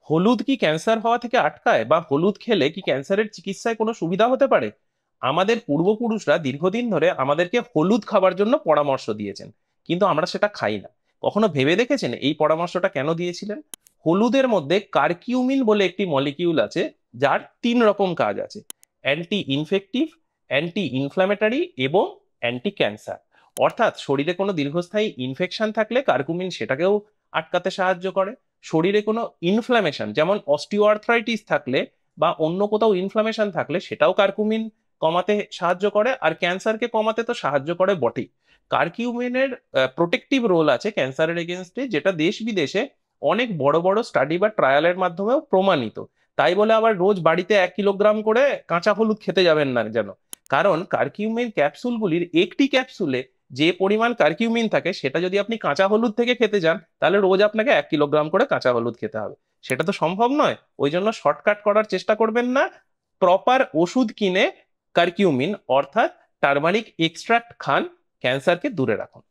হলুদ কি ক্যান্সার হওয়া থেকে আটকায়, বা হলুদ খেলে কি ক্যান্সারের চিকিৎসায় কোনো সুবিধা হতে পারে? আমাদের পূর্বপুরুষরা দীর্ঘদিন ধরে আমাদেরকে হলুদ খাবার জন্য পরামর্শ দিয়েছেন, কিন্তু আমরা সেটা খাই না। কখনো ভেবে দেখেছেন এই পরামর্শটা কেন দিয়েছিলেন? হলুদের মধ্যে কারকিউমিন বলে একটি মলিকিউল আছে, যার 3 রকম কাজ আছে: অ্যান্টি ইনফেক্টিভ, অ্যান্টি ইনফ্ল্যামেটারি এবং অ্যান্টি ক্যান্সার। অর্থাৎ শরীরে কোনো দীর্ঘস্থায়ী ইনফেকশন থাকলে কারকুমিন সেটাকেও আটকাতে সাহায্য করে। শরীরে কোনো ইনফ্ল্যামেশন, যেমন অস্টিওআর্থ্রাইটিস থাকলে বা অন্য কোথাও ইনফ্ল্যামেশন থাকলে, সেটাও কারকুমিন কমাতে সাহায্য করে। আর ক্যান্সারকে কমাতে তো সাহায্য করে বটেই। কারকিউমিনের প্রোটেক্টিভ রোল আছে ক্যান্সারের এগেনস্টে, যেটা দেশ বিদেশে অনেক বড় বড় স্টাডি বা ট্রায়ালের মাধ্যমেও প্রমাণিত। তাই বলে আবার রোজ বাড়িতে 1 কিলোগ্রাম করে কাঁচা হলুদ খেতে যাবেন না যেন। কারণ কারকিউমিন ক্যাপসুলগুলির একটি ক্যাপসুলে যে পরিমাণ কারকিউমিন থাকে, সেটা যদি আপনি কাঁচা হলুদ থেকে খেতে যান, তাহলে রোজ আপনাকে 1 কিলোগ্রাম করে কাঁচা হলুদ খেতে হবে। সেটা তো সম্ভব নয়। ওই জন্য শর্টকাট করার চেষ্টা করবেন না। প্রপার ওষুধ কিনে কারকিউমিন অর্থাৎ টার্মারিক এক্সট্রাক্ট খান, ক্যান্সারকে দূরে রাখুন।